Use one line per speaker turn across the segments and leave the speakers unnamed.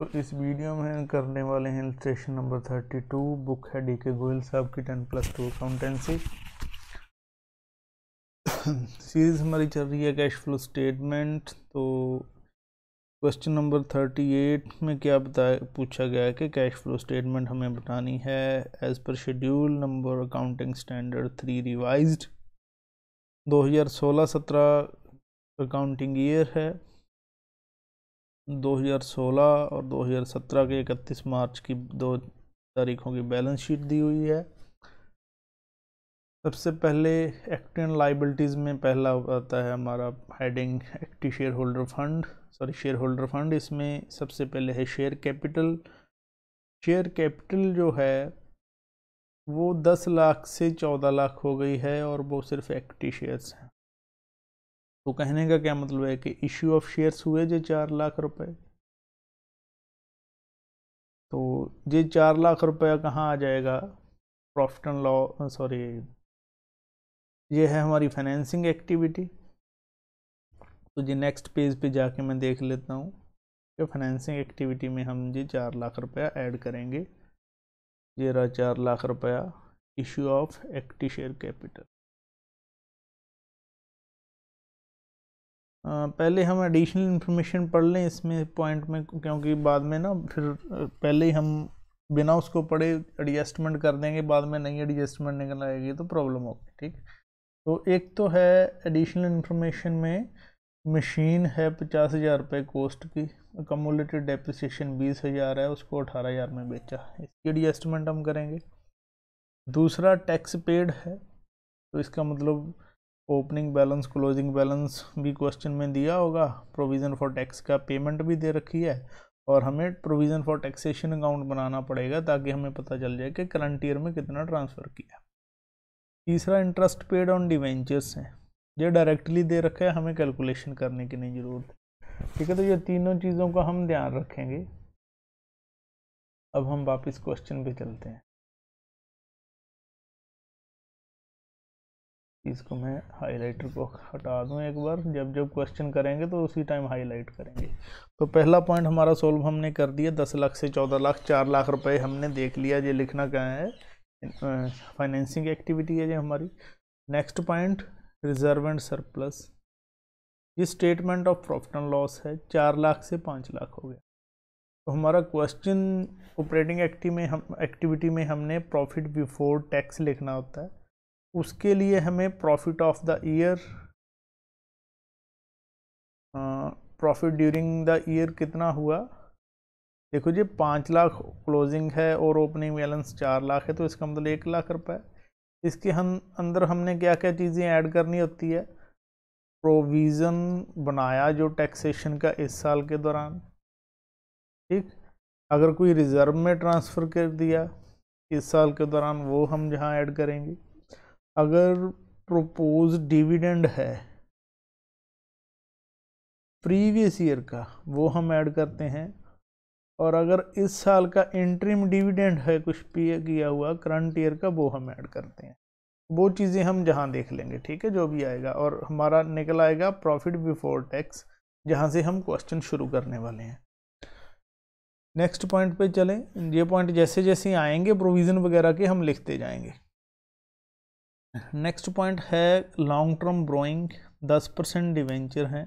तो इस वीडियो में हम करने वाले हैं इलस्ट्रेशन नंबर 32। बुक है DK गोयल साहब की 10+2 अकाउंटेंसी। सीरीज हमारी चल रही है कैश फ्लो स्टेटमेंट। तो क्वेश्चन नंबर 38 में क्या पूछा गया है कि कैश फ्लो स्टेटमेंट हमें बतानी है as per schedule number accounting standard 3 revised 2016-17 accounting year है। 2016 और 2017 के 31 मार्च की 2 तारीखों की बैलेंस शीट दी हुई है। सबसे पहले एक्टिव एंड लाइबिलिटीज़ में पहला आता है हमारा heading active share holder fund. इसमें सबसे पहले है शेयर कैपिटल। शेयर कैपिटल जो है वो 10 लाख से 14 लाख हो गई है और वो सिर्फ इक्विटी शेयर्स हैं। तो कहने का क्या मतलब है कि इश्यू ऑफ शेयर्स हुए जो 4 लाख रुपए। तो ये 4 लाख रुपया कहाँ आ जाएगा? प्रॉफिट एंड लॉस, ये है हमारी फाइनेंसिंग एक्टिविटी। तो जी नेक्स्ट पेज पे जाके मैं देख लेता हूँ कि फाइनेंसिंग एक्टिविटी में हम जी 4 लाख रुपया ऐड करेंगे। ये रहा 4 लाख रुपया issue of equity share capital. पहले हम एडिशनल इन्फॉर्मेशन पढ़ लें इसमें पॉइंट में, क्योंकि बाद में ना फिर पहले ही हम बिना उसको पढ़े एडजस्टमेंट कर देंगे, बाद में नई एडजस्टमेंट निकल आएगी तो प्रॉब्लम होगी। ठीक, तो एक तो है एडिशनल इन्फॉर्मेशन में मशीन है 50,000 रुपये कॉस्ट की, कम्युलेटेड डेप्रिसिएशन 20,000 है, उसको 18,000 में बेचा, इसकी एडजस्टमेंट हम करेंगे। दूसरा टैक्स पेड है, तो इसका मतलब ओपनिंग बैलेंस क्लोजिंग बैलेंस भी क्वेश्चन में दिया होगा, प्रोविज़न फॉर टैक्स का पेमेंट भी दे रखी है और हमें प्रोविज़न फॉर टैक्सेशन अकाउंट बनाना पड़ेगा ताकि हमें पता चल जाए कि करंट ईयर में कितना ट्रांसफ़र किया। तीसरा इंटरेस्ट पेड ऑन डिवेंचर्स है, ये डायरेक्टली दे रखा है, हमें कैलकुलेशन करने की नहीं ज़रूरत। ठीक है, तो ये तीनों चीज़ों का हम ध्यान रखेंगे। अब हम वापस क्वेश्चन पे चलते हैं। इसको मैं हाईलाइटर को हटा दूं एक बार, जब जब क्वेश्चन करेंगे तो उसी टाइम हाईलाइट करेंगे। तो पहला पॉइंट हमारा सोल्व हमने कर दिया, 10 लाख से 14 लाख, 4 लाख रुपए हमने देख लिया। ये लिखना क्या है? फाइनेंसिंग एक्टिविटी है ये हमारी। Next point reserve and surplus, ये statement of profit and loss है, 4 लाख से 5 लाख हो गया। तो हमारा क्वेश्चन ऑपरेटिंग एक्टिविटी में हमने प्रॉफिट बिफोर टैक्स लिखना होता है। उसके लिए हमें profit of the year, profit during the year कितना हुआ। देखो जी 5 लाख क्लोजिंग है और ओपनिंग बैलेंस 4 लाख है, तो इसका मतलब 1 लाख रुपए। इसके हम अंदर हमने क्या क्या चीज़ें ऐड करनी होती है? प्रोविज़न बनाया जो टैक्सेशन का इस साल के दौरान। ठीक, अगर कोई रिज़र्व में ट्रांसफ़र कर दिया इस साल के दौरान, वो हम जहाँ ऐड करेंगे। अगर प्रोपोज डिविडेंड है प्रीवियस ईयर का, वो हम ऐड करते हैं। और अगर इस साल का इंटरिम डिविडेंड है कुछ पे किया हुआ करंट ईयर का, वो हम ऐड करते हैं। वो चीज़ें हम जहाँ देख लेंगे, ठीक है, जो भी आएगा। और हमारा निकल आएगा प्रॉफिट बिफोर टैक्स, जहाँ से हम क्वेश्चन शुरू करने वाले हैं। नेक्स्ट पॉइंट पे चलें। ये पॉइंट जैसे जैसे आएंगे प्रोविज़न वगैरह के हम लिखते जाएंगे। नेक्स्ट पॉइंट है लॉन्ग टर्म ब्रोइंग, 10% डिवेंचर हैं,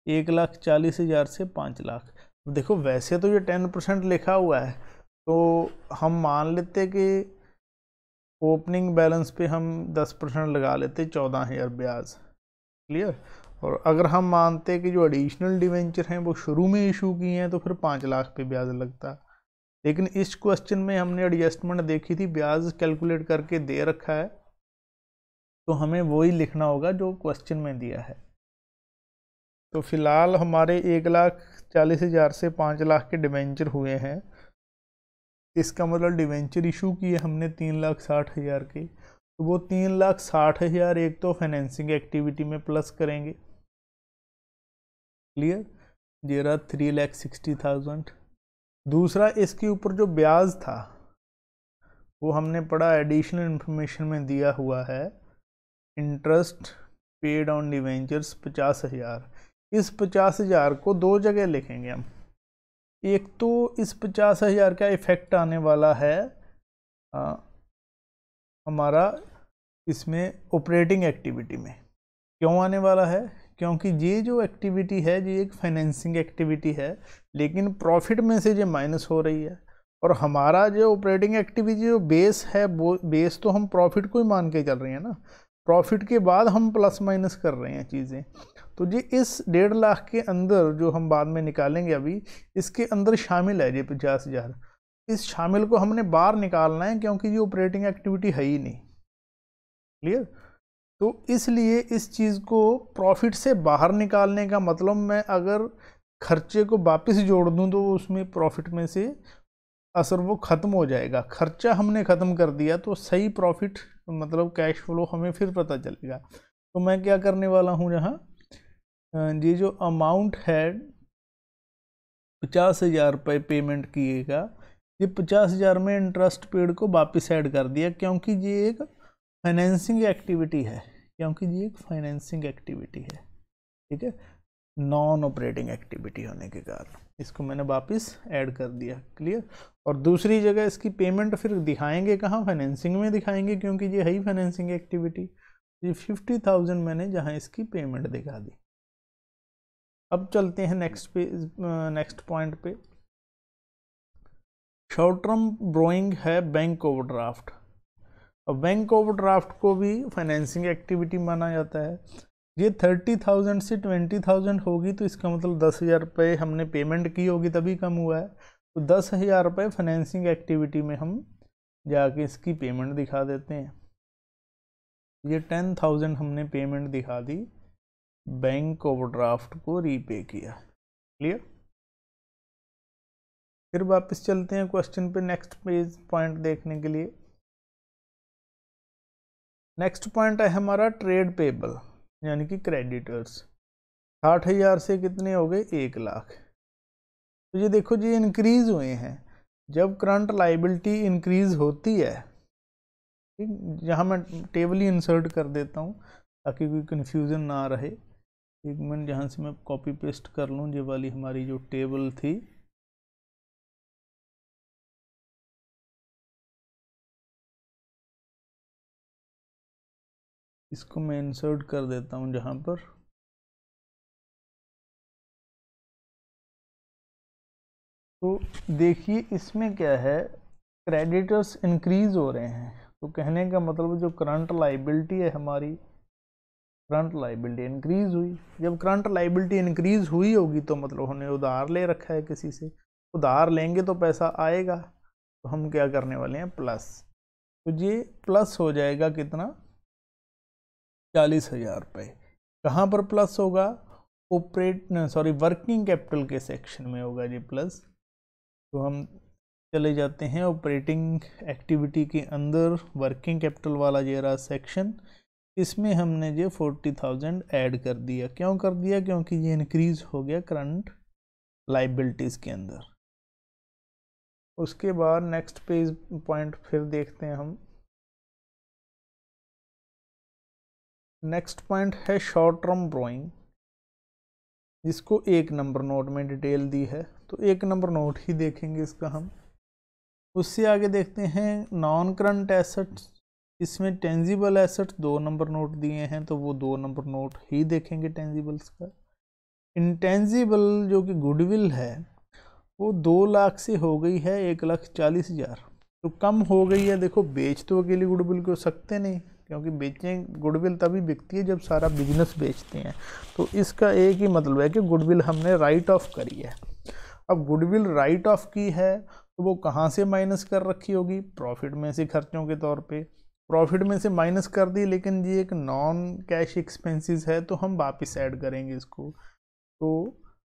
1,40,000 से 5 लाख। देखो वैसे तो ये 10% लिखा हुआ है, तो हम मान लेते कि ओपनिंग बैलेंस पे हम 10% लगा लेते, 14,000 ब्याज। क्लियर। और अगर हम मानते कि जो एडिशनल डिवेंचर हैं वो शुरू में इशू किए हैं, तो फिर 5 लाख पे ब्याज लगता। लेकिन इस क्वेश्चन में हमने एडजस्टमेंट देखी थी, ब्याज कैलकुलेट करके दे रखा है, तो हमें वही लिखना होगा जो क्वेश्चन में दिया है। तो फिलहाल हमारे 1,40,000 से 5 लाख के डिवेंचर हुए हैं। इसका मतलब डिवेंचर इशू किए हमने 3,60,000 के, तो वो 3,60,000 एक तो फाइनेंसिंग एक्टिविटी में प्लस करेंगे। क्लियर, ये रहा 3,60,000। दूसरा इसके ऊपर जो ब्याज था वो हमने पढ़ा एडिशनल इन्फॉर्मेशन में दिया हुआ है, इंटरेस्ट पेड ऑन डिवेंचर्स 50,000। इस 50,000 को 2 जगह लिखेंगे हम। एक तो इस 50,000 का इफेक्ट आने वाला है हमारा इसमें ऑपरेटिंग एक्टिविटी में। क्यों आने वाला है? क्योंकि ये जो एक्टिविटी है ये एक फाइनेंसिंग एक्टिविटी है, लेकिन प्रॉफिट में से ये माइनस हो रही है, और हमारा जो ऑपरेटिंग एक्टिविटी जो बेस है वो बेस तो हम प्रॉफिट को ही मान के चल रहे हैं ना, प्रॉफिट के बाद हम प्लस माइनस कर रहे हैं चीज़ें। तो ये इस 1.5 लाख के अंदर जो हम बाद में निकालेंगे अभी, इसके अंदर शामिल है ये 50,000। इस शामिल को हमने बाहर निकालना है क्योंकि ये ऑपरेटिंग एक्टिविटी है ही नहीं। क्लियर? तो इसलिए इस चीज़ को प्रॉफिट से बाहर निकालने का मतलब, मैं अगर खर्चे को वापस जोड़ दूं तो उसमें प्रॉफिट में से असर वो ख़त्म हो जाएगा। खर्चा हमने ख़त्म कर दिया तो सही प्रॉफिट मतलब कैश फ्लो हमें फिर पता चलेगा। तो मैं क्या करने वाला हूँ, जहाँ ये जो अमाउंट है 50,000 रुपये पेमेंट किएगा, ये 50,000 में इंटरेस्ट पेड को वापस ऐड कर दिया, क्योंकि ये एक फाइनेंसिंग एक्टिविटी है, ठीक है, नॉन ऑपरेटिंग एक्टिविटी होने के कारण इसको मैंने वापस ऐड कर दिया। क्लियर? और दूसरी जगह इसकी पेमेंट फिर दिखाएंगे कहाँ? फाइनेंसिंग में दिखाएंगे, क्योंकि ये है ही फाइनेंसिंग एक्टिविटी। ये 50,000 मैंने जहाँ इसकी पेमेंट दिखा दी। अब चलते हैं नेक्स्ट पॉइंट पे। शॉर्ट टर्म बोरोइंग है बैंक ओवरड्राफ्ट। अब बैंक ओवरड्राफ्ट को भी फाइनेंसिंग एक्टिविटी माना जाता है। ये 30,000 से 20,000 होगी, तो इसका मतलब 10,000 रुपये हमने पेमेंट की होगी तभी कम हुआ है। तो 10,000 रुपये फाइनेंसिंग एक्टिविटी में हम जाके इसकी पेमेंट दिखा देते हैं। ये 10,000 हमने पेमेंट दिखा दी, बैंक ओवरड्राफ्ट को रीपे किया। क्लियर? फिर वापस चलते हैं क्वेश्चन पे, नेक्स्ट पेज पॉइंट देखने के लिए। नेक्स्ट पॉइंट है हमारा ट्रेड पेबल, यानी कि क्रेडिटर्स। 60,000 से कितने हो गए? 1 लाख। तो ये देखो जी इंक्रीज हुए हैं। जब करंट लाइबिलिटी इंक्रीज होती है, ठीक, यहाँ मैं टेबल ही इंसर्ट कर देता हूँ ताकि कोई कन्फ्यूज़न ना रहे। एक मिनट, जहाँ से मैं कॉपी पेस्ट कर लूँ ये वाली हमारी जो टेबल थी। इसको मैं इंसर्ट कर देता हूँ जहाँ पर, तो देखिए इसमें क्या है, क्रेडिटर्स इंक्रीज हो रहे हैं। तो कहने का मतलब जो करंट लाइबिलिटी है हमारी, करंट लाइबिलिटी इंक्रीज हुई। जब करंट लाइबिलिटी इंक्रीज हुई होगी तो मतलब हमने उधार ले रखा है किसी से, उधार लेंगे तो पैसा आएगा, तो हम क्या करने वाले हैं? प्लस। तो ये प्लस हो जाएगा कितना? 40,000 रुपये। कहाँ पर प्लस होगा? वर्किंग कैपिटल के सेक्शन में होगा जी प्लस। तो हम चले जाते हैं ऑपरेटिंग एक्टिविटी के अंदर, वर्किंग कैपिटल वाला ये रहा सेक्शन, इसमें हमने जो 40,000 ऐड कर दिया। क्यों कर दिया? क्योंकि ये इंक्रीज हो गया करंट लाइबिलिटीज़ के अंदर। उसके बाद नेक्स्ट पेज पॉइंट फिर देखते हैं हम। नेक्स्ट पॉइंट है शॉर्ट टर्म बोरोइंग, जिसको 1 नंबर नोट में डिटेल दी है, तो 1 नंबर नोट ही देखेंगे इसका हम। उससे आगे देखते हैं नॉन करंट एसेट्स, इसमें टेंजिबल एसेट्स 2 नंबर नोट दिए हैं, तो वो 2 नंबर नोट ही देखेंगे टेंजिबल्स का। इंटेंजिबल जो कि गुडविल है वो 2 लाख से हो गई है 1,40,000, तो कम हो गई है। देखो बेच तो अकेली गुडविल को सकते नहीं, क्योंकि बेचें गुडविल तभी बिकती है जब सारा बिजनेस बेचते हैं। तो इसका एक ही मतलब है कि गुडविल हमने राइट ऑफ करी है। अब गुडविल राइट ऑफ की है तो वो कहाँ से माइनस कर रखी होगी? प्रॉफिट में से, खर्चों के तौर पे प्रॉफिट में से माइनस कर दी, लेकिन ये एक नॉन कैश एक्सपेंसेस है तो हम वापस ऐड करेंगे इसको। तो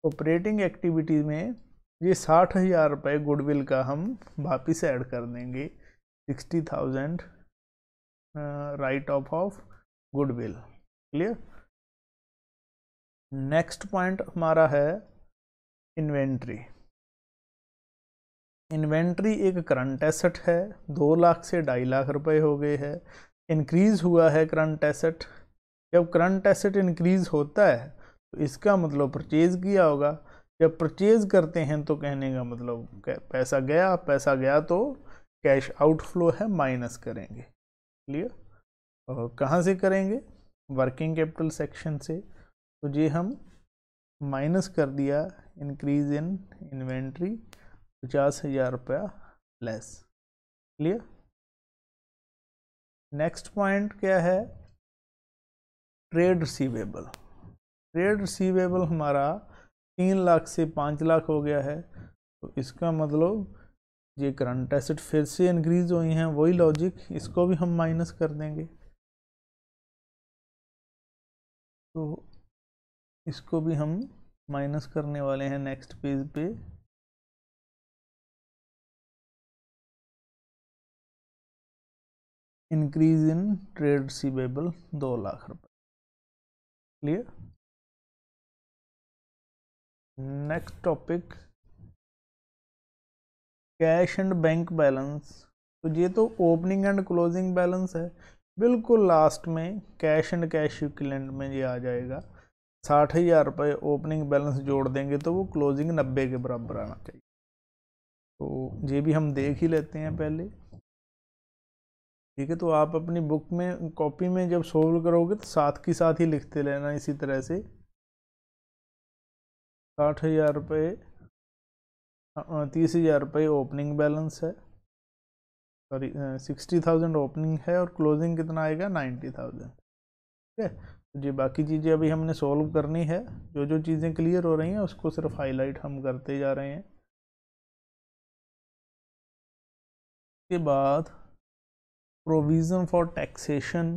ऑपरेटिंग एक्टिविटी में ये 60,000 रुपये गुडविल का हम वापस ऐड कर देंगे, 60,000 right of goodwill. Clear? Next point हमारा है इन्वेंट्री। इन्वेंट्री एक करंट एसेट है, 2 लाख से 2.5 लाख रुपए हो गए हैं, इंक्रीज हुआ है करंट एसेट। जब करंट एसेट इंक्रीज होता है तो इसका मतलब परचेज किया होगा, जब परचेज करते हैं तो कहने का मतलब पैसा गया तो कैश आउटफ्लो है, माइनस करेंगे। क्लियर? और कहाँ से करेंगे? वर्किंग कैपिटल सेक्शन से। तो ये हम माइनस कर दिया, इंक्रीज इन इन्वेंट्री 50,000 रुपया लेस। क्लियर? नेक्स्ट पॉइंट क्या है? Trade receivable. ट्रेड रिसीवेबल हमारा 3 लाख से 5 लाख हो गया है, तो इसका मतलब ये करंट एसेट फिर से इंक्रीज हुई हैं, वही लॉजिक, इसको भी हम माइनस कर देंगे। तो इसको भी हम माइनस करने वाले हैं नेक्स्ट पेज पे। Increase in trade receivable 2 lakh रुपए। Clear? Next topic, cash and bank balance. तो ये तो ओपनिंग एंड क्लोजिंग बैलेंस है, बिल्कुल लास्ट में कैश एंड कैश इक्विवेलेंट में ये आ जाएगा। 60,000 रुपये ओपनिंग बैलेंस जोड़ देंगे तो वो क्लोजिंग 90 के बराबर आना चाहिए। तो ये भी हम देख ही लेते हैं पहले। ठीक है, तो आप अपनी बुक में, कॉपी में जब सोल्व करोगे तो साथ की साथ ही लिखते रहना इसी तरह से। 60,000 रुपये, 30,000 रुपये ओपनिंग बैलेंस है, सॉरी 60,000 ओपनिंग है और क्लोजिंग कितना आएगा? 90,000। ठीक है, तो ये बाकी चीज़ें अभी हमने सॉल्व करनी है। जो जो चीज़ें क्लियर हो रही हैं उसको सिर्फ हाईलाइट हम करते जा रहे हैं। के बाद प्रोविज़न फॉर टैक्सेशन,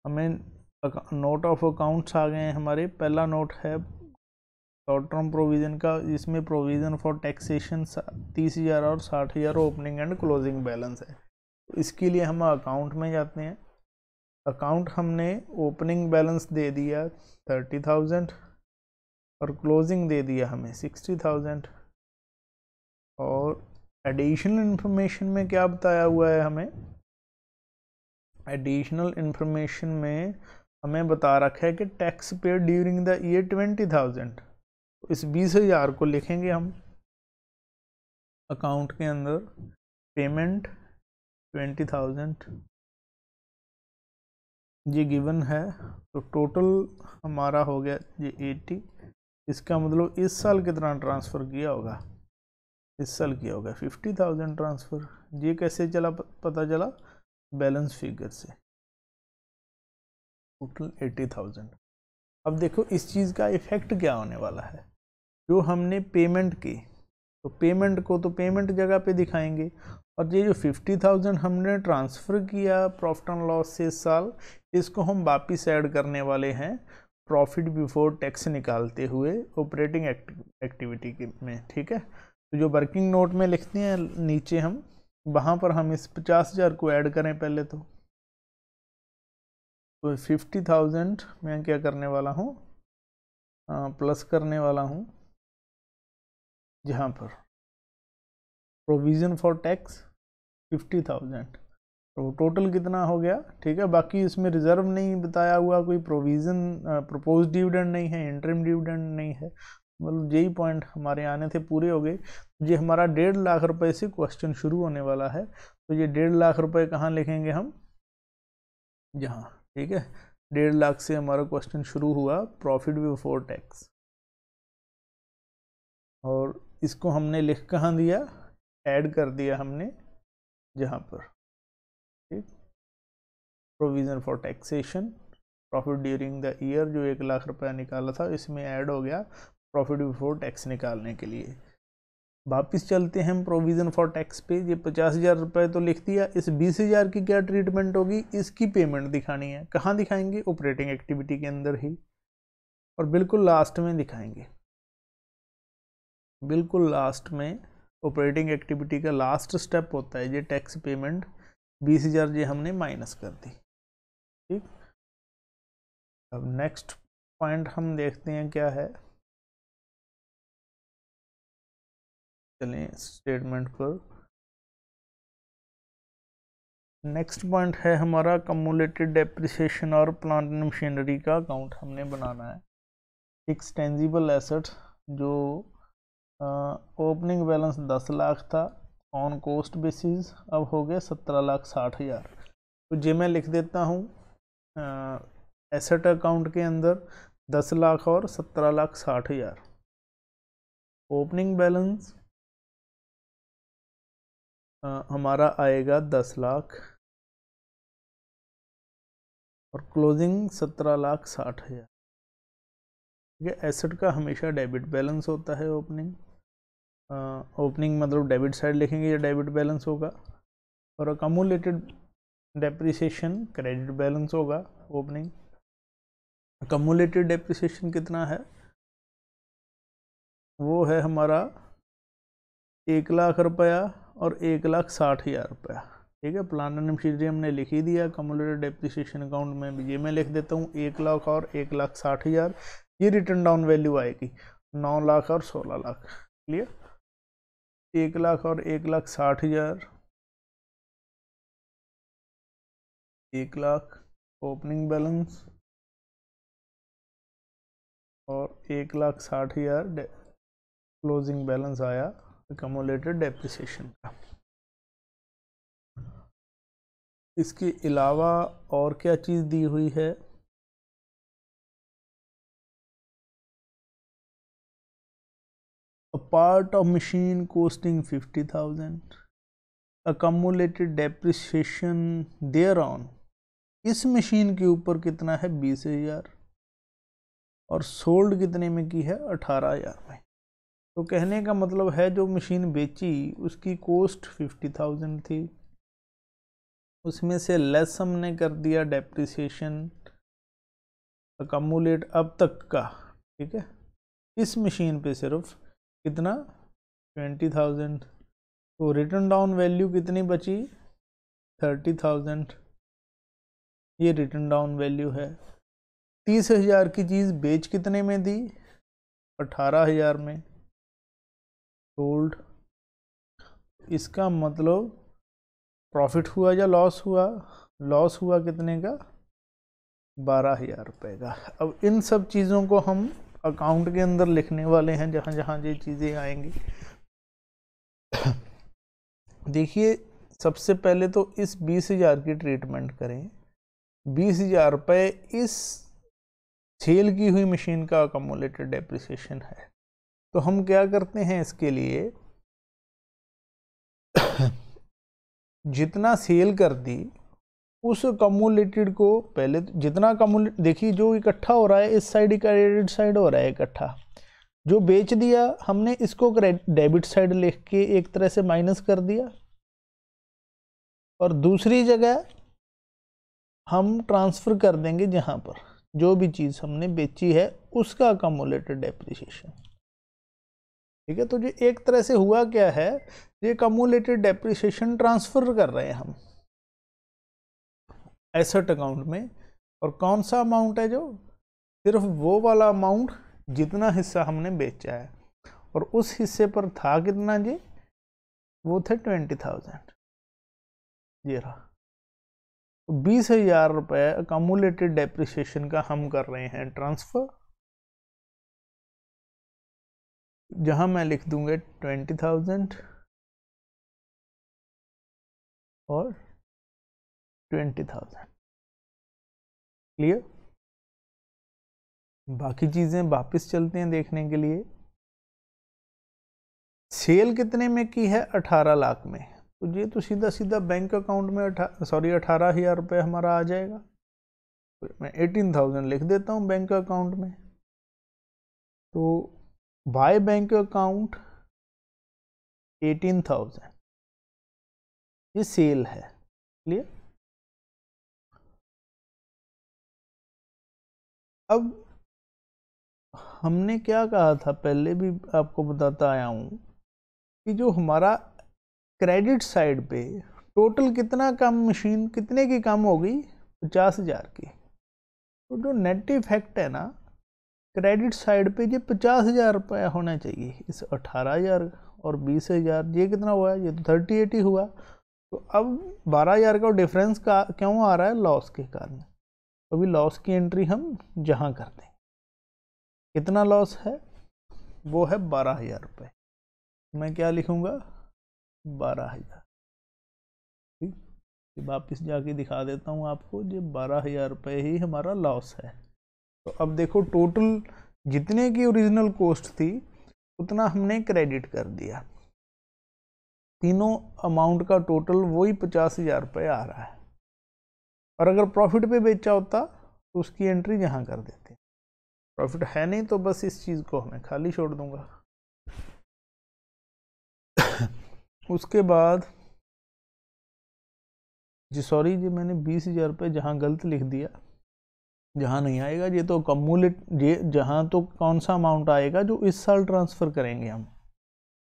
हमें नोट ऑफ अकाउंट्स आ गए हैं हमारे। पहला नोट है शॉर्ट टर्म प्रोविज़न का, इसमें प्रोविज़न फॉर टैक्सेशन 30,000 और 60,000 ओपनिंग एंड क्लोजिंग बैलेंस है। तो इसके लिए हम अकाउंट में जाते हैं। अकाउंट हमने ओपनिंग बैलेंस दे दिया 30,000 और क्लोजिंग दे दिया हमें 60,000। और एडिशनल इन्फॉर्मेशन में क्या बताया हुआ है हमें? एडिशनल इन्फॉर्मेशन में हमें बता रखा है कि tax paid during the year 20,000। तो इस 20,000 को लिखेंगे हम अकाउंट के अंदर, पेमेंट 20,000 ये गिवन है। तो टोटल हमारा हो गया ये 80। इसका मतलब इस साल कितना ट्रांसफ़र किया होगा? इस साल किया होगा 50,000 ट्रांसफ़र। ये कैसे चला, पता चला? बैलेंस फिगर से। टोटल 80,000। अब देखो इस चीज़ का इफेक्ट क्या होने वाला है। जो हमने पेमेंट की, तो पेमेंट को तो पेमेंट जगह पे दिखाएंगे, और ये जो 50,000 हमने ट्रांसफ़र किया प्रॉफिट एंड लॉस से इस साल, इसको हम वापिस ऐड करने वाले हैं प्रॉफिट बिफोर टैक्स निकालते हुए ऑपरेटिंग एक्टिविटी के में। ठीक है, तो जो वर्किंग नोट में लिखते हैं नीचे हम, वहाँ पर हम इस 50,000 को ऐड करें पहले। तो 50,000 मैं क्या करने वाला हूँ, प्लस करने वाला हूँ जहाँ पर प्रोविज़न फॉर टैक्स 50,000। तो टोटल कितना हो गया? ठीक है, बाकी इसमें रिजर्व नहीं बताया हुआ, कोई प्रोविज़न प्रपोज डिविडेंड नहीं है, इंटरिम डिविडेंड नहीं है, मतलब यही पॉइंट हमारे आने थे पूरे हो गए। ये हमारा 1.5 लाख रुपए से क्वेश्चन शुरू होने वाला है। तो ये 1.5 लाख रुपए कहाँ लिखेंगे हम? यहाँ। ठीक है, 1.5 लाख से हमारा क्वेश्चन शुरू हुआ, प्रॉफिट बिफोर टैक्स। और इसको हमने लिख कहाँ दिया? ऐड कर दिया हमने जहाँ पर, ठीक, provision for taxation, profit during the year जो 1 लाख रुपया निकाला था, इसमें ऐड हो गया प्रॉफिट बिफोर टैक्स निकालने के लिए। वापिस चलते हैं हम प्रोविज़न फॉर टैक्स पे। ये 50,000 रुपये तो लिख दिया, इस 20,000 की क्या ट्रीटमेंट होगी? इसकी पेमेंट दिखानी है। कहाँ दिखाएंगे? ऑपरेटिंग एक्टिविटी के अंदर ही, और बिल्कुल लास्ट में दिखाएंगे। बिल्कुल लास्ट में ऑपरेटिंग एक्टिविटी का लास्ट स्टेप होता है ये टैक्स पेमेंट। 20,000 ये हमने माइनस कर दी। ठीक, अब नेक्स्ट पॉइंट हम देखते हैं क्या है। चलें स्टेटमेंट पर। नेक्स्ट पॉइंट है हमारा कम्युलेटेड डेप्रिसिएशन और प्लांट एंड मशीनरी का अकाउंट हमने बनाना है। फिक्स टेंजिबल एसेट जो ओपनिंग बैलेंस 10 लाख था ऑन कॉस्ट बेसिस, अब हो गया 17,60,000। तो ये मैं लिख देता हूँ एसेट अकाउंट के अंदर 10 लाख और 17,60,000। ओपनिंग बैलेंस हमारा आएगा 10 लाख और क्लोजिंग 17,60,000। ठीक है, एसेट का हमेशा डेबिट बैलेंस होता है ओपनिंग। ओपनिंग मतलब डेबिट साइड लिखेंगे, ये डेबिट बैलेंस होगा। और अकमुलेटेड डेप्रिसिएशन क्रेडिट बैलेंस होगा ओपनिंग। अकमुलेटेड डेप्रिसिएशन कितना है, वो है हमारा 1 लाख रुपया और 1,60,000 रुपया। ठीक है, प्लान एंड मशीनरी हमने लिख ही दिया। कम्युलेटेड डेप्रिसिएशन अकाउंट में भी ये मैं लिख देता हूँ 1 लाख और 1,60,000। ये रिटर्न डाउन वैल्यू आएगी 9 लाख और 16 लाख। क्लियर, 1 लाख और 1,60,000, 1 लाख ओपनिंग बैलेंस और 1,60,000 क्लोजिंग बैलेंस आया अकमुलेटेड डेप्रिसिएशन का। इसके अलावा और क्या चीज़ दी हुई है, a part of machine costing 50,000, accumulated depreciation thereon, इस मशीन के ऊपर कितना है 20,000 और सोल्ड कितने में की है 18,000 में। तो कहने का मतलब है जो मशीन बेची उसकी कॉस्ट 50,000 थी, उसमें से लेस हमने कर दिया डेप्रिसिएशन अकमुलेट अब तक का। ठीक है, इस मशीन पे सिर्फ कितना 20,000। तो रिटर्न डाउन वैल्यू कितनी बची 30,000। ये रिटर्न डाउन वैल्यू है। 30,000 की चीज़ बेच कितने में दी 18,000 में सोल्ड। इसका मतलब प्रॉफिट हुआ या लॉस हुआ, लॉस हुआ कितने का 12,000 रुपये का। अब इन सब चीज़ों को हम अकाउंट के अंदर लिखने वाले हैं जहाँ जहाँ ये चीज़ें आएंगी। देखिए सबसे पहले तो इस 20,000 की ट्रीटमेंट करें। 20,000 रुपये इस सेल की हुई मशीन का अकमुलेटेड डेप्रिसिएशन है। तो हम क्या करते हैं इसके लिए जितना सेल कर दी उस कम्युलेटेड को पहले जितना कम्युलेट, देखिए जो इकट्ठा हो रहा है इस साइड क्रेडिट साइड हो रहा है इकट्ठा, जो बेच दिया हमने इसको डेबिट साइड लिख के एक तरह से माइनस कर दिया, और दूसरी जगह हम ट्रांसफर कर देंगे जहां पर जो भी चीज़ हमने बेची है उसका कम्युलेटेड डेप्रिसिएशन। ठीक है, तो जो एक तरह से हुआ क्या है, ये कम्युलेटेड डेप्रिसिएशन ट्रांसफर कर रहे हैं हम एसेट अकाउंट में। और कौन सा अमाउंट है, जो सिर्फ वो वाला अमाउंट जितना हिस्सा हमने बेचा है, और उस हिस्से पर था कितना जी, वो थे 20,000। ये रहा। तो 20,000 रुपये अकमुलेटेड डेप्रिसिएशन का हम कर रहे हैं ट्रांसफर, जहां मैं लिख दूंगा 20,000 और 20,000। क्लियर, बाकी चीजें वापस चलते हैं देखने के लिए। सेल कितने में की है 18 लाख में, तो ये तो सीधा सीधा बैंक अकाउंट में 18,000 रुपये हमारा आ जाएगा। तो मैं 18,000 लिख देता हूँ बैंक अकाउंट में। तो बाय बैंक अकाउंट 18,000 ये सेल है। क्लियर, अब हमने क्या कहा था, पहले भी आपको बताता आया हूं कि जो हमारा क्रेडिट साइड पे टोटल कितना कम, मशीन कितने की कम हो गई 50,000 की। तो जो नेट इफेक्ट है ना क्रेडिट साइड पे, ये 50,000 रुपया होना चाहिए। इस 18,000 और 20,000 ये कितना हुआ, ये तो 3080 हुआ। तो अब 12,000 का डिफरेंस का क्यों आ रहा है, लॉस के कारण। अभी लॉस की एंट्री हम जहां कर दें। कितना लॉस है, वो है 12,000 रुपये। मैं क्या लिखूँगा, 12,000। ठीक, वापस जाके दिखा देता हूँ आपको, ये 12,000 रुपये ही हमारा लॉस है। तो अब देखो टोटल जितने की ओरिजिनल कॉस्ट थी उतना हमने क्रेडिट कर दिया, तीनों अमाउंट का टोटल वही 50,000 रुपये आ रहा है। और अगर प्रॉफिट पे बेचा होता तो उसकी एंट्री यहाँ कर देते। प्रॉफिट है नहीं तो बस इस चीज़ को हमें खाली छोड़ दूंगा। उसके बाद जी सॉरी जी, मैंने 20,000 रुपये जहाँ गलत लिख दिया, जहाँ नहीं आएगा ये तो कम्युलेट, ये जहाँ तो कौन सा अमाउंट आएगा जो इस साल ट्रांसफ़र करेंगे हम।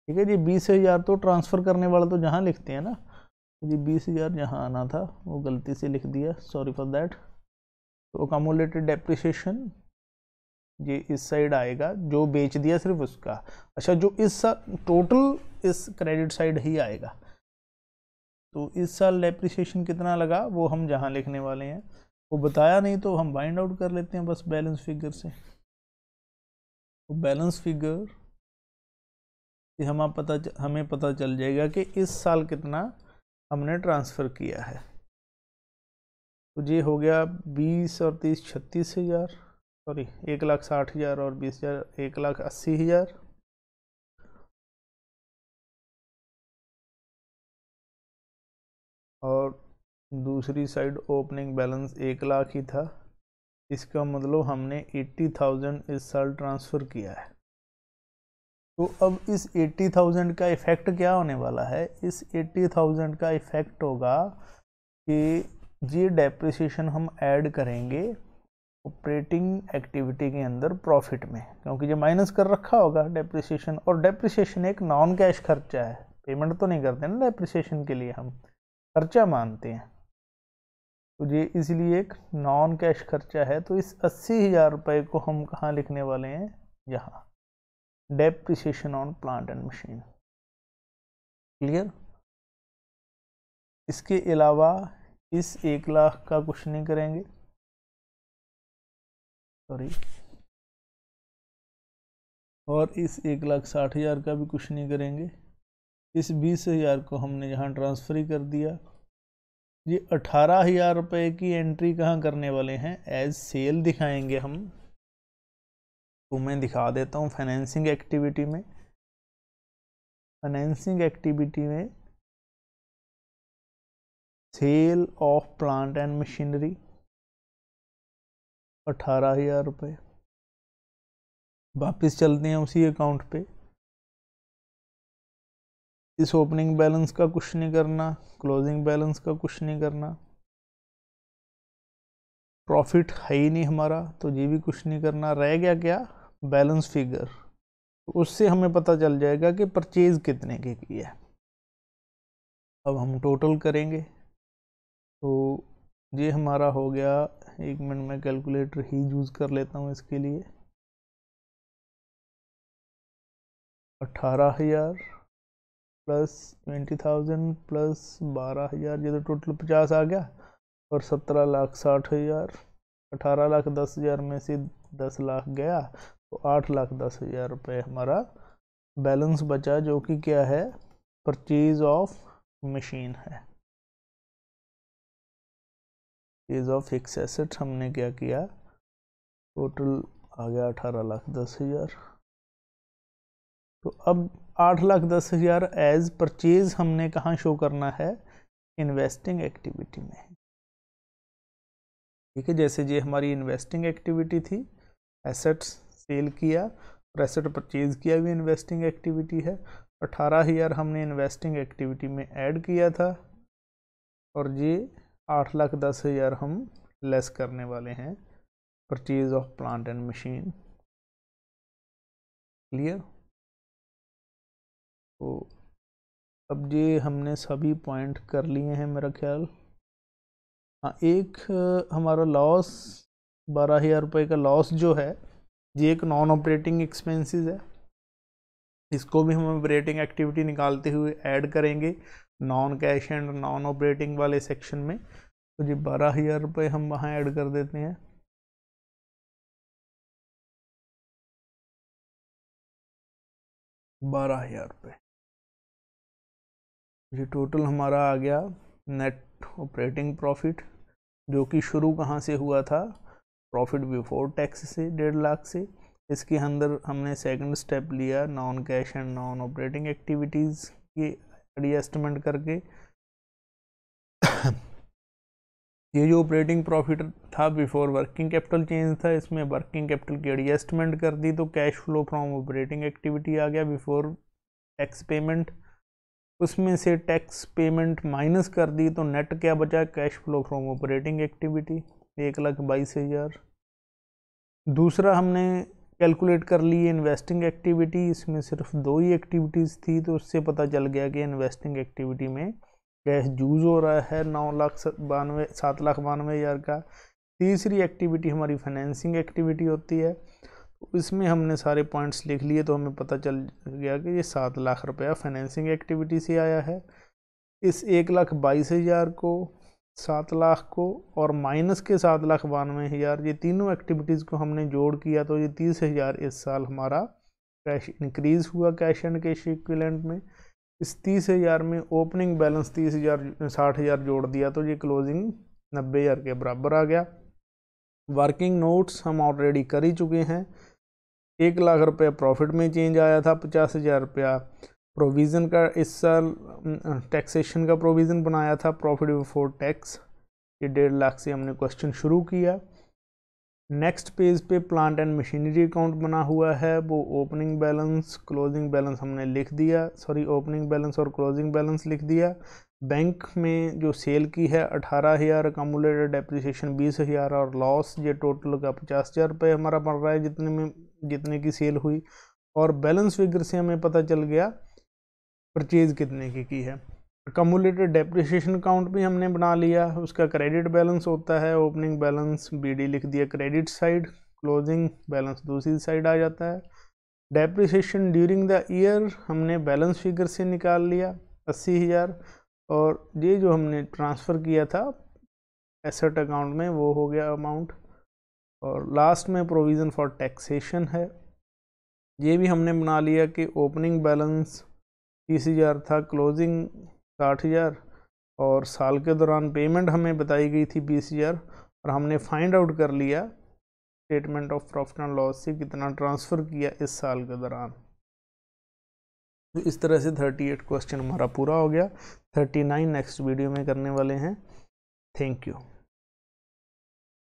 ठीक है जी, 20,000 तो ट्रांसफ़र करने वाला तो जहाँ लिखते हैं ना, जी 20,000 जहाँ आना था वो गलती से लिख दिया, सॉरी फॉर दैट। तो अकम्युलेटेड डेप्रिसिएशन ये इस साइड आएगा, जो बेच दिया सिर्फ उसका। अच्छा, जो इस साल टोटल इस क्रेडिट साइड ही आएगा। तो इस साल डेप्रिसिएशन कितना लगा वो हम जहाँ लिखने वाले हैं, वो बताया नहीं तो हम फाइंड आउट कर लेते हैं बस बैलेंस फिगर से। तो बैलेंस फिगर से हमें पता चल जाएगा कि इस साल कितना हमने ट्रांसफ़र किया है। तो ये हो गया 20 और 30 36,000, सॉरी 1,60,000 और 20,000 1,80,000। और दूसरी साइड ओपनिंग बैलेंस 1 लाख ही था, इसका मतलब हमने 80,000 इस साल ट्रांसफ़र किया है। तो अब इस 80,000 का इफ़ेक्ट क्या होने वाला है, इस 80,000 का इफ़ेक्ट होगा कि ये डेप्रिसिएशन हम ऐड करेंगे ऑपरेटिंग एक्टिविटी के अंदर प्रॉफिट में, क्योंकि ये माइनस कर रखा होगा डेप्रिसिएशन। और डेप्रिसिएशन एक नॉन कैश खर्चा है, पेमेंट तो नहीं करते ना डेप्रिसिएशन के लिए, हम खर्चा मानते हैं। तो ये इसलिए एक नॉन कैश खर्चा है। तो इस 80,000 रुपये को हम कहाँ लिखने वाले हैं, यहाँ depreciation on plant and machine. Clear. इसके अलावा इस 1 लाख का कुछ नहीं करेंगे, सॉरी, और इस 1,60,000 का भी कुछ नहीं करेंगे। इस 20,000 को हमने यहाँ ट्रांसफ़र ही कर दिया। ये 18,000 रुपये की एंट्री कहाँ करने वाले हैं, एज सेल दिखाएंगे हम। तो मैं दिखा देता हूँ फाइनेंसिंग एक्टिविटी में। फाइनेंसिंग एक्टिविटी में sale of plant and machinery 18,000 रुपये। वापस चलते हैं उसी अकाउंट पे। इस ओपनिंग बैलेंस का कुछ नहीं करना, क्लोजिंग बैलेंस का कुछ नहीं करना, प्रॉफिट है ही नहीं हमारा तो ये भी कुछ नहीं करना। रह गया क्या, बैलेंस फिगर। तो उससे हमें पता चल जाएगा कि परचेज कितने की है। अब हम टोटल करेंगे तो ये हमारा हो गया, 1 मिनट में कैलकुलेटर ही यूज़ कर लेता हूँ इसके लिए। 18,000 प्लस 20,000 प्लस 12,000, ये तो टोटल 50 आ गया। और 17,60,000, 18,10,000 में से 10 लाख गया तो 8,10,000 रुपये हमारा बैलेंस बचा, जो कि क्या है, परचेज ऑफ मशीन है। परचेज ऑफ फिक्स एसेट हमने क्या किया, टोटल आ गया 18,10,000। तो अब 8,10,000 एज परचेज हमने कहाँ शो करना है, इन्वेस्टिंग एक्टिविटी में। ठीक है, जैसे ये हमारी इन्वेस्टिंग एक्टिविटी थी, एसेट्स सेल किया और एसेट परचेज किया भी इन्वेस्टिंग एक्टिविटी है। 18,000 हमने इन्वेस्टिंग एक्टिविटी में ऐड किया था और ये 8,10,000 हम लेस करने वाले हैं purchase of plant and machine. Clear. तो अब ये हमने सभी पॉइंट कर लिए हैं मेरा ख्याल। हाँ, एक हमारा लॉस 12,000 रुपये का लॉस जो है, ये एक नॉन ऑपरेटिंग एक्सपेंसेस है। इसको भी हम ऑपरेटिंग एक्टिविटी निकालते हुए ऐड करेंगे non cash and non operating वाले सेक्शन में। तो जी 12,000 रुपये हम वहाँ ऐड कर देते हैं। 12,000 रुपये। ये टोटल हमारा आ गया नेट ऑपरेटिंग प्रॉफिट, जो कि शुरू कहाँ से हुआ था, प्रॉफिट बिफोर टैक्स से 1.5 लाख से। इसके अंदर हमने सेकंड स्टेप लिया non cash and non operating activities की एडजस्टमेंट करके। ये जो ऑपरेटिंग प्रॉफिट था बिफोर वर्किंग कैपिटल चेंज था, इसमें वर्किंग कैपिटल की एडजस्टमेंट कर दी तो cash flow from operating activity आ गया बिफोर टैक्स पेमेंट। उसमें से टैक्स पेमेंट माइनस कर दी तो नेट क्या बचा, cash flow from operating activity 1,22,000। दूसरा हमने कैलकुलेट कर ली इन्वेस्टिंग एक्टिविटी, इसमें सिर्फ 2 ही एक्टिविटीज़ थी तो उससे पता चल गया कि इन्वेस्टिंग एक्टिविटी में कैश यूज हो रहा है 7,92,000 का। तीसरी एक्टिविटी हमारी फाइनेंसिंग एक्टिविटी होती है, तो इसमें हमने सारे पॉइंट्स लिख लिए तो हमें पता चल गया कि ये 7 लाख रुपया फाइनेंसिंग एक्टिविटी से आया है। इस 1,22,000 को, 7 लाख को और माइनस के 7,92,000, ये तीनों एक्टिविटीज़ को हमने जोड़ किया तो ये 30,000 इस साल हमारा कैश इंक्रीज़ हुआ कैश एंड कैश इक्विवेलेंट में। इस 30,000 में ओपनिंग बैलेंस 60,000 जोड़ दिया तो ये क्लोजिंग 90,000 के बराबर आ गया। वर्किंग नोट्स हम ऑलरेडी कर ही चुके हैं। 1 लाख रुपये प्रॉफिट में चेंज आया था, 50,000 रुपया प्रोविज़न का इस साल टैक्सेशन का प्रोविज़न बनाया था प्रॉफिट बिफोर टैक्स, ये 1.5 लाख से हमने क्वेश्चन शुरू किया। नेक्स्ट पेज पे प्लांट एंड मशीनरी अकाउंट बना हुआ है, वो ओपनिंग बैलेंस क्लोजिंग बैलेंस हमने लिख दिया, सॉरी ओपनिंग बैलेंस और क्लोजिंग बैलेंस लिख दिया। बैंक में जो सेल की है 18,000, अकामुलेटेड डेप्रिसिएशन 20,000 और लॉस ये टोटल का 50,000 रुपये हमारा पड़ रहा है जितने की सेल हुई। और बैलेंस फिगर से हमें पता चल गया परचेज कितने की है। अकामुलेटेड डेप्रिसिएशन अकाउंट भी हमने बना लिया, उसका क्रेडिट बैलेंस होता है, ओपनिंग बैलेंस BD लिख दिया क्रेडिट साइड, क्लोजिंग बैलेंस दूसरी साइड आ जाता है। डेप्रिसिएशन ड्यूरिंग द ईयर हमने बैलेंस फिगर से निकाल लिया 80,000, और ये जो हमने ट्रांसफ़र किया था एसेट अकाउंट में वो हो गया अमाउंट। और लास्ट में प्रोविज़न फॉर टैक्सेशन है, ये भी हमने बना लिया कि ओपनिंग बैलेंस 30,000 था, क्लोजिंग 60,000 और साल के दौरान पेमेंट हमें बताई गई थी 20,000, और हमने फाइंड आउट कर लिया statement of profit and loss से कितना ट्रांसफ़र किया इस साल के दौरान। तो इस तरह से 38 क्वेश्चन हमारा पूरा हो गया। 39 नेक्स्ट वीडियो में करने वाले हैं। Thank you.